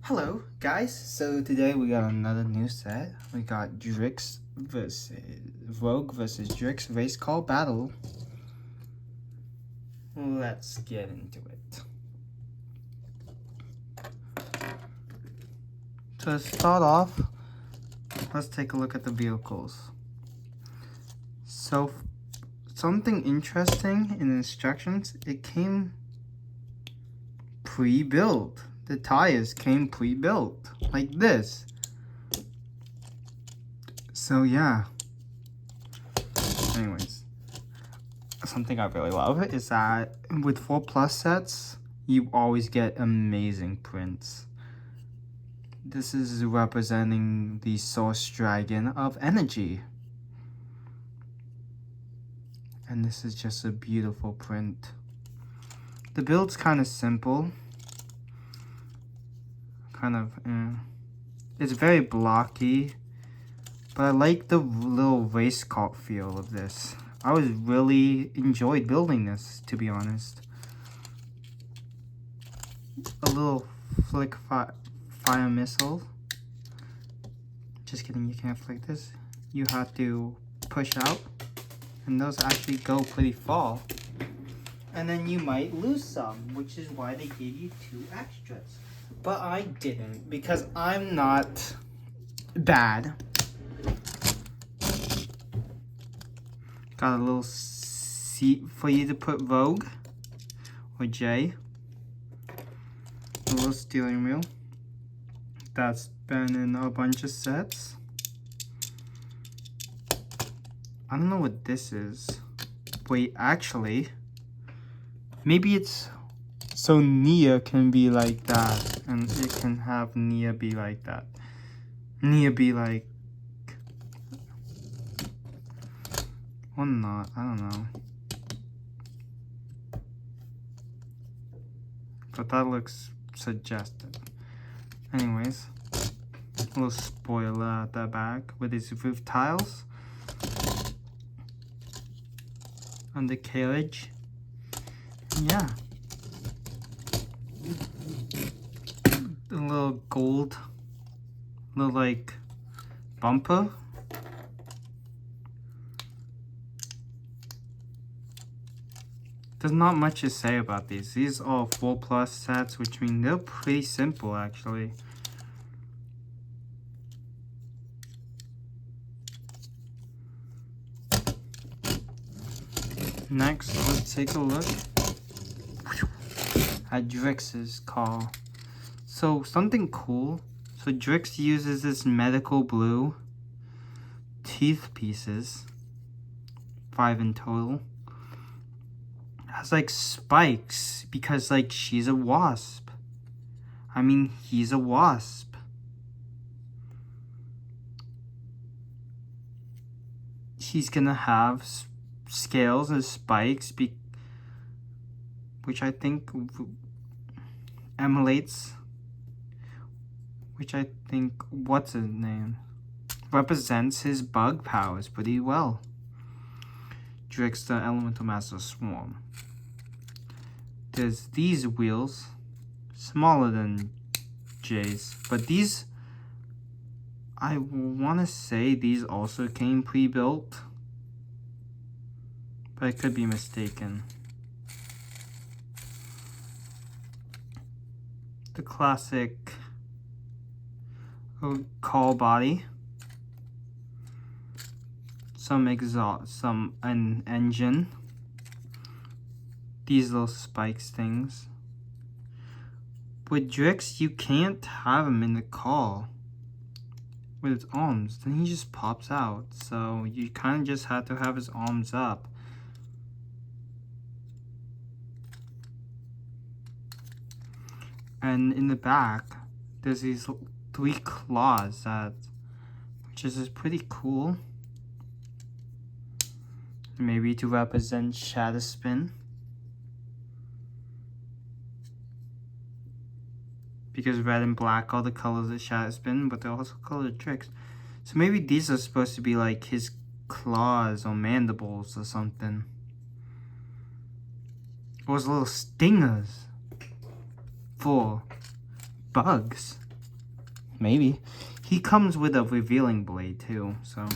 Hello guys, so today we got another new set. We got Drix versus Rogue versus Drix Race Car Battle. Let's get into it. To start off, let's take a look at the vehicles. So something interesting in the instructions, it came pre-built. The tires came pre-built, like this. So yeah. Anyways, something I really love is that with 4+ sets, you always get amazing prints. This is representing the Source Dragon of Energy. And this is just a beautiful print. The build's kind of simple. It's very blocky, but I like the little race car feel of this. I was really enjoyed building this, to be honest. A little flick fire missile. Just kidding, you can't flick this. You have to push out, and those actually go pretty far. And then you might lose some, which is why they gave you 2 extras. But I didn't, because I'm not bad. Got a little seat for you to put Rogue or J. A little steering wheel. That's been in a bunch of sets. I don't know what this is. Wait, actually, maybe it's so Nia can be like that, and it can have Nia be like that. Nia be like, or not, I don't know. But that looks suggestive. Anyways, a little spoiler at the back with these roof tiles. On the carriage. Yeah. A little gold, little like bumper. There's not much to say about these. These are all 4+ sets, which mean they're pretty simple actually. Next, let's take a look at Drix's car. So something cool. So Drix uses this medical blue teeth pieces, 5 in total. Has like spikes because like she's a wasp. I mean, he's a wasp. He's gonna have scales and spikes, which I think emulates, which I think, what's his name? Represents his bug powers pretty well. Drix the Elemental Master Swarm. There's these wheels, smaller than Jay's, but these, I want to say these also came pre-built, but I could be mistaken. The classic call body, some exhaust, an engine, these little spikes things. With Drix, you can't have him in the car with his arms, then he just pops out. So you kind of just have to have his arms up. And in the back, there's these 3 claws which is pretty cool. Maybe to represent Shadow Spin. Because red and black are the colors of Shadow Spin, but they're also colored Drix. So maybe these are supposed to be like his claws or mandibles or something. Or his little stingers for bugs. maybe. He comes with a revealing blade too, so.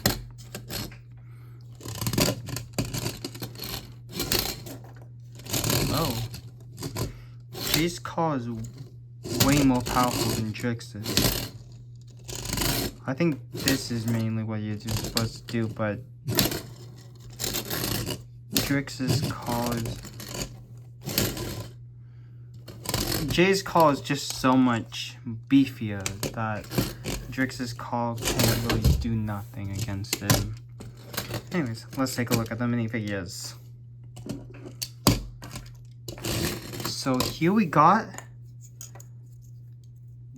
Oh. Jay's car is way more powerful than Drix's. I think this is mainly what you're just supposed to do, but Drix's car is... Jay's car is just so much beefier that Drix's car can't really do nothing against him. Anyways, let's take a look at the minifigures. So here we got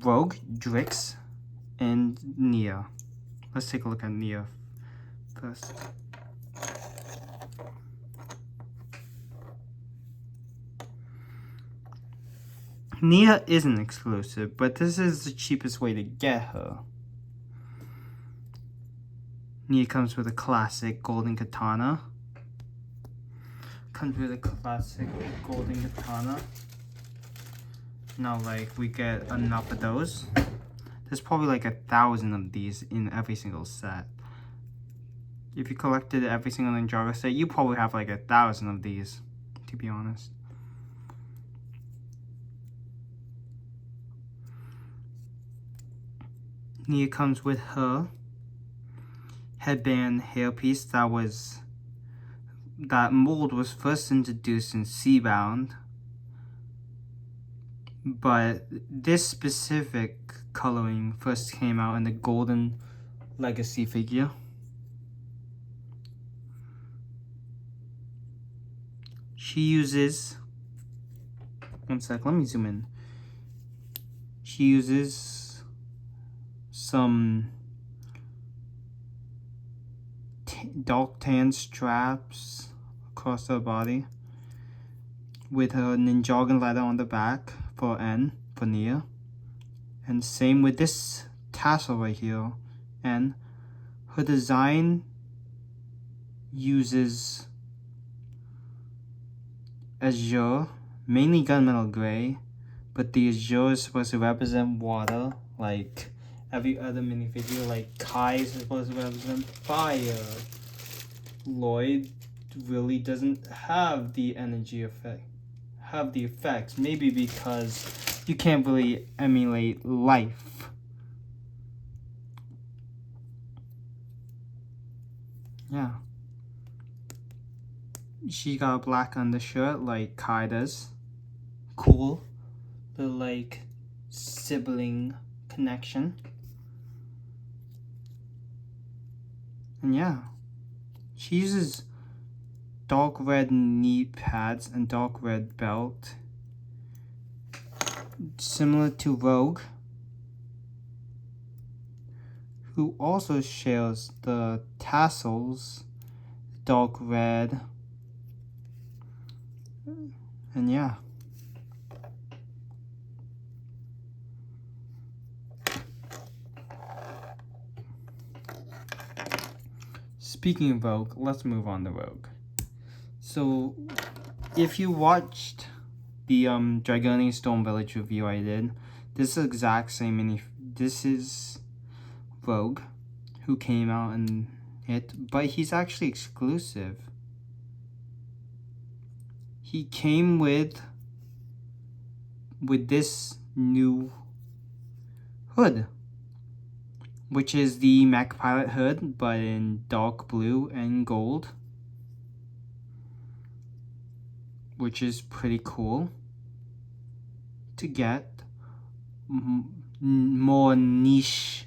Rogue, Drix, and Nia. Let's take a look at Nia first. Nia isn't exclusive, but this is the cheapest way to get her. Nia comes with a classic golden katana. Now, like, we get enough of those. There's probably like 1,000 of these in every single set. If you collected every single Ninjago set, you probably have like 1,000 of these, to be honest. Nia comes with her headband hairpiece that mold was first introduced in Seabound, but this specific coloring first came out in the Golden Legacy figure. She uses, one sec, let me zoom in. She uses some dark tan straps across her body with her Ninjago letter on the back for N, for Nia. And same with this tassel right here. And her design uses azure, mainly gunmetal gray, but the azure is supposed to represent water, like every other minifigure. Like Kai is supposed to represent fire. Lloyd really doesn't have the energy effect, have the effects, maybe because you can't really emulate life. Yeah. She got a black undershirt like Kai does. Cool. The like sibling connection. And yeah. She uses dark red knee pads and dark red belt. Similar to Rogue, who also shares the tassels, dark red. And yeah. Speaking of Rogue, let's move on to Rogue. So, if you watched the Dragonian Storm Village review I did, this is the exact same this is Rogue, who came out in it, but he's actually exclusive. He came with this new hood, which is the Mech Pilot hood, but in dark blue and gold, which is pretty cool to get. More niche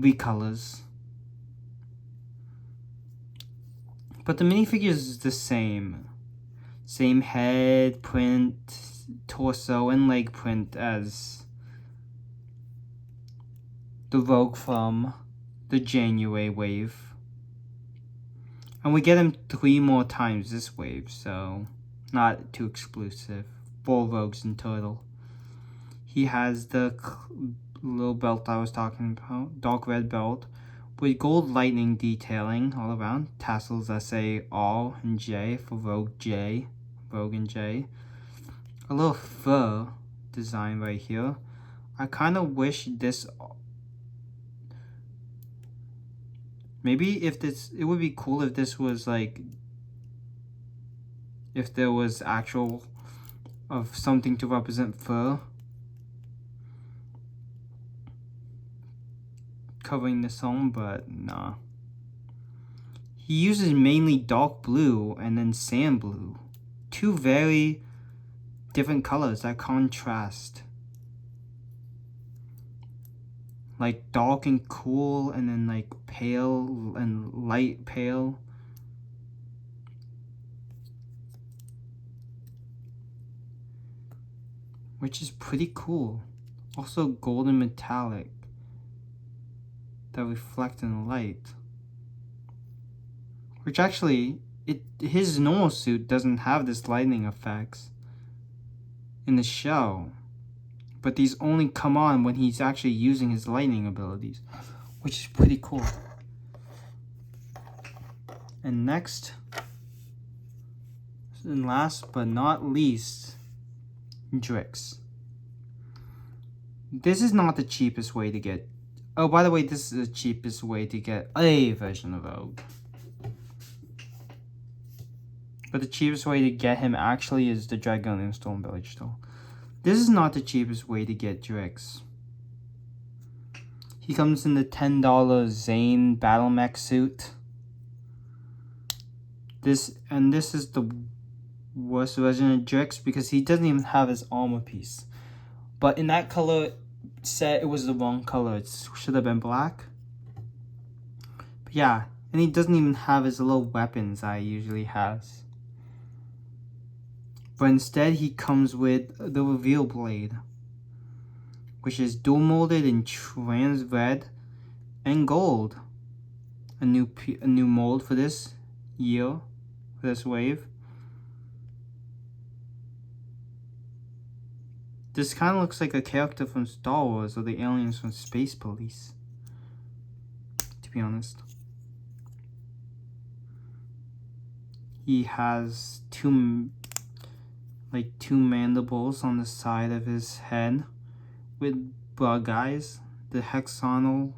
recolors. But the minifigure is the same. Same head print, torso, and leg print as the Rogue from the January wave. And we get him 3 more times this wave, so not too exclusive. 4 Rogues in total. He has the little belt I was talking about, dark red belt, with gold lightning detailing all around. Tassels that say R and J for Rogue and J. A little fur design right here. I kind of wish this... Maybe if this... It would be cool if this was like... If there was actual... of something to represent fur. Covering the song, but nah. He uses mainly dark blue and then sand blue. Two very different colors that contrast. Like dark and cool, and then like pale and light pale. Which is pretty cool. Also golden metallic that reflect in the light. Which actually, his normal suit doesn't have this lightning effects in the show. But these only come on when he's actually using his lightning abilities, which is pretty cool. And next, and last but not least, Drix. This is not the cheapest way to get... Oh, by the way, this is the cheapest way to get a version of Rogue. But the cheapest way to get him actually is the Dragonian Storm Village store. This is not the cheapest way to get Drix. He comes in the $10 Zane Battle Mech suit. This is the worst version of Drix because he doesn't even have his armor piece. But in that color set, it was the wrong color. It should have been black. But yeah, and he doesn't even have his little weapons that he usually has. But instead, he comes with the reveal blade, which is dual molded in trans red and gold. A new mold for this year, for this wave. This kind of looks like a character from Star Wars or the aliens from Space Police, to be honest. He has two mandibles on the side of his head with bug eyes, the hexagonal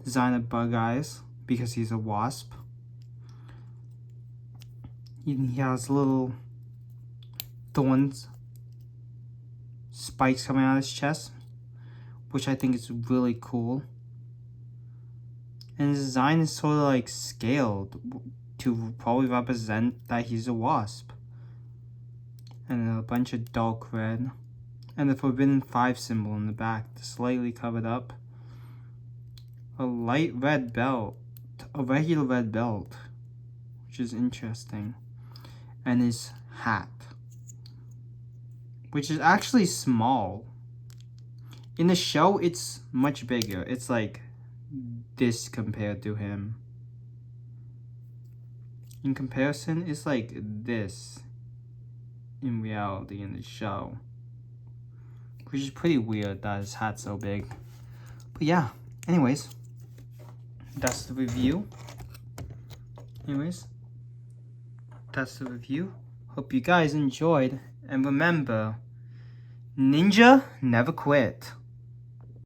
design of bug eyes because he's a wasp. He has little thorns, spikes coming out of his chest, which I think is really cool. And his design is sort of like scaled to probably represent that he's a wasp. And a bunch of dark red. And the Forbidden 5 symbol in the back, slightly covered up. A light red belt. A regular red belt. Which is interesting. And his hat. Which is actually small. In the show, it's much bigger. It's like this compared to him. In comparison, it's like this. In reality, in the show, which is pretty weird that his hat's so big. But yeah, anyways, that's the review. Hope you guys enjoyed, and remember, Ninja never quit.